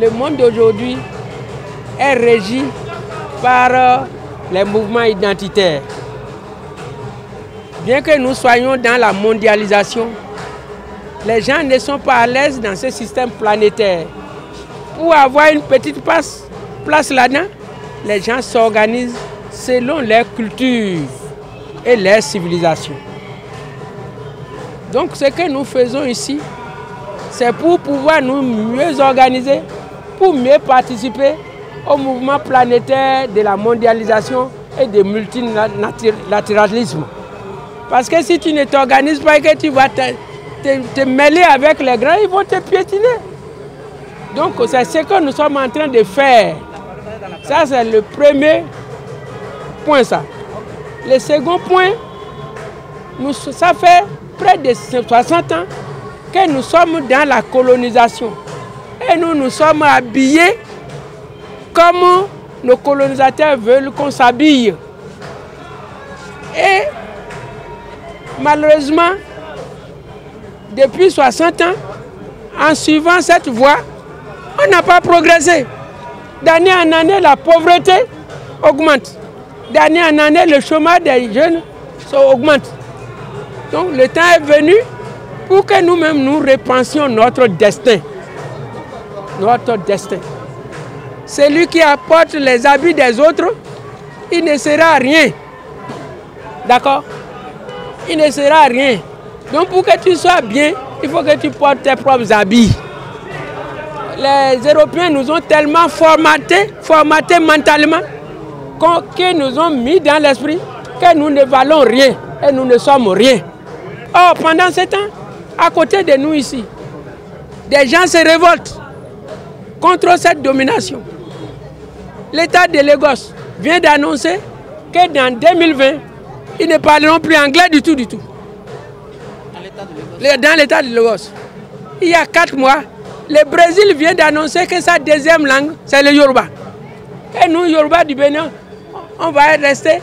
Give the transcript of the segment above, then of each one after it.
le monde d'aujourd'hui est régi par les mouvements identitaires. Bien que nous soyons dans la mondialisation, les gens ne sont pas à l'aise dans ce système planétaire. Pour avoir une petite place là-dedans, les gens s'organisent selon leur culture et leur civilisation. Donc ce que nous faisons ici, c'est pour pouvoir nous mieux organiser, pour mieux participer au mouvement planétaire de la mondialisation et du multilatéralisme. Parce que si tu ne t'organises pas et que tu vas te mêler avec les grands, ils vont te piétiner. Donc c'est ce que nous sommes en train de faire. Ça c'est le premier point ça. Le second point, ça fait près de 60 ans que nous sommes dans la colonisation. Et nous sommes habillés comme nos colonisateurs veulent qu'on s'habille. Et malheureusement, depuis 60 ans, en suivant cette voie, on n'a pas progressé. D'année en année, la pauvreté augmente. D'année en année, le chômage des jeunes augmente. Donc le temps est venu pour que nous-mêmes nous repensions notre destin. Notre destin. Celui qui apporte les habits des autres, il ne sera rien. D'accord? Il ne sera rien. Donc pour que tu sois bien, il faut que tu portes tes propres habits. Les Européens nous ont tellement formatés mentalement, qu'ils nous ont mis dans l'esprit que nous ne valons rien et nous ne sommes rien. Or, pendant ce temps, à côté de nous ici, des gens se révoltent contre cette domination. L'État de Lagos vient d'annoncer que dans 2020, ils ne parleront plus anglais du tout. Dans l'État de Lagos. Il y a 4 mois, le Brésil vient d'annoncer que sa deuxième langue, c'est le Yoruba. Et nous, Yoruba du Bénin, on va rester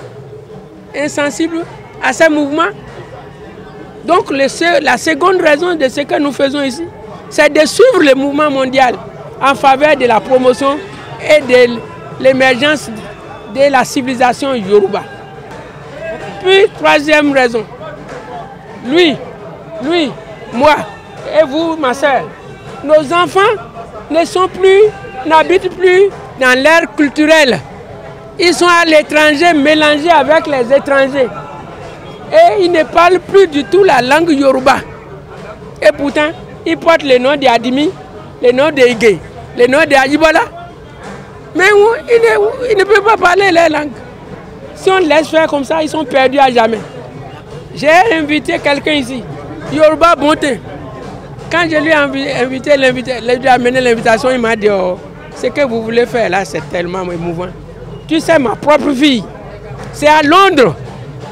insensibles à ces mouvements. Donc la seconde raison de ce que nous faisons ici, c'est de suivre le mouvement mondial en faveur de la promotion et de l'émergence de la civilisation Yoruba. Puis, troisième raison, lui, moi et vous, ma soeur, nos enfants n'habitent plus dans l'ère culturelle. Ils sont à l'étranger, mélangés avec les étrangers. Et ils ne parlent plus du tout la langue Yoruba. Et pourtant, ils portent le nom d'Adimi, le nom d'Ige, le nom d'Ajibola. Mais ils ne peuvent pas parler leur langue. Si on laisse faire comme ça, ils sont perdus à jamais. J'ai invité quelqu'un ici, Yoruba Bonté. Quand je lui ai amené l'invitation, il m'a dit oh, ce que vous voulez faire là, c'est tellement émouvant. Tu sais, ma propre fille, c'est à Londres,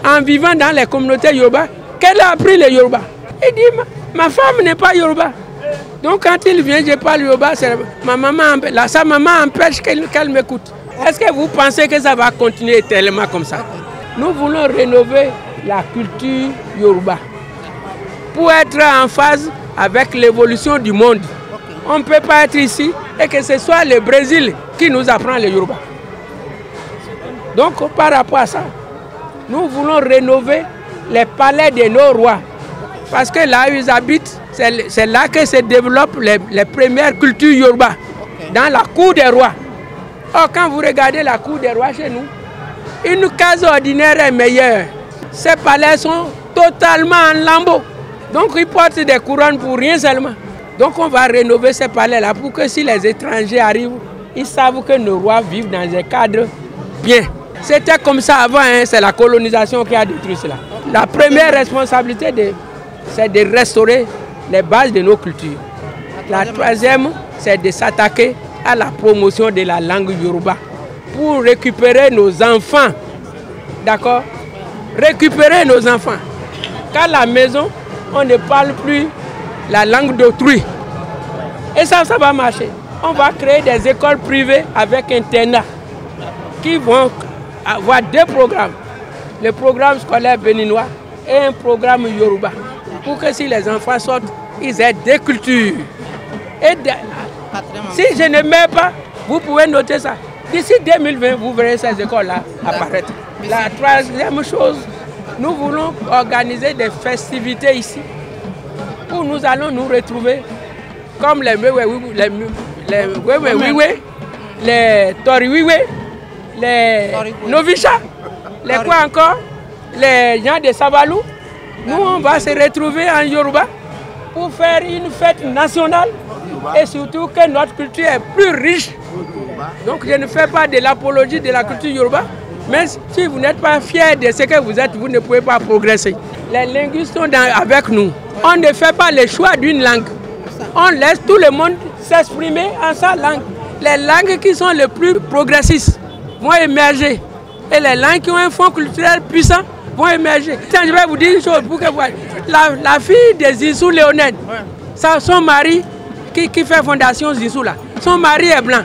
en vivant dans les communautés Yoruba, qu'elle a appris le Yoruba. Il dit, ma femme n'est pas Yoruba. Donc quand il vient, je parle Yoruba, sa maman empêche qu'elle m'écoute. Est-ce que vous pensez que ça va continuer tellement comme ça? Nous voulons rénover la culture Yoruba pour être en phase avec l'évolution du monde. On ne peut pas être ici et que ce soit le Brésil qui nous apprend le Yoruba. Donc par rapport à ça, nous voulons rénover les palais de nos rois. Parce que là où ils habitent, c'est là que se développent les premières cultures Yoruba, dans la cour des rois. Or, quand vous regardez la cour des rois chez nous, une case ordinaire est meilleure. Ces palais sont totalement en lambeaux. Donc ils portent des couronnes pour rien seulement. Donc on va rénover ces palais-là pour que si les étrangers arrivent, ils savent que nos rois vivent dans un cadre bien. C'était comme ça avant, hein, c'est la colonisation qui a détruit cela. La première responsabilité, c'est de restaurer les bases de nos cultures. La troisième, c'est de s'attaquer à la promotion de la langue Yoruba pour récupérer nos enfants. D'accord? Récupérer nos enfants. Qu'à la maison, on ne parle plus la langue d'autrui. Et ça va marcher. On va créer des écoles privées avec internat qui vont avoir 2 programmes. Le programme scolaire béninois et un programme Yoruba. Pour que si les enfants sortent, ils aient 2 cultures. Et Si je ne mets pas, vous pouvez noter ça. D'ici 2020, vous verrez ces écoles-là apparaître. La troisième chose, nous voulons organiser des festivités ici où nous allons nous retrouver comme les les Toriwiwe, les Novicha, les quoi encore, les gens de Sabalou. Nous, on va se retrouver en Yoruba pour faire une fête nationale et surtout que notre culture est plus riche. Donc je ne fais pas de l'apologie de la culture Yoruba, mais si vous n'êtes pas fiers de ce que vous êtes, vous ne pouvez pas progresser. Les linguistes sont avec nous. On ne fait pas le choix d'une langue. On laisse tout le monde s'exprimer en sa langue. Les langues qui sont les plus progressistes vont émerger. Et les langues qui ont un fond culturel puissant vont émerger. Tiens, je vais vous dire une chose pour que vous voyez. La fille de Zissou Léonène, son mari qui fait fondation Zissou là, son mari est blanc.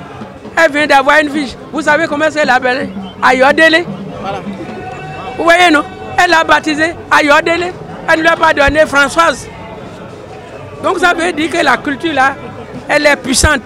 Elle vient d'avoir une fille. Vous savez comment elle l'appelle? Ayodele. Voilà. Vous voyez, non? Elle l'a baptisée Ayodele. Elle ne lui a pas donné Françoise. Donc ça veut dire que la culture là, elle est puissante.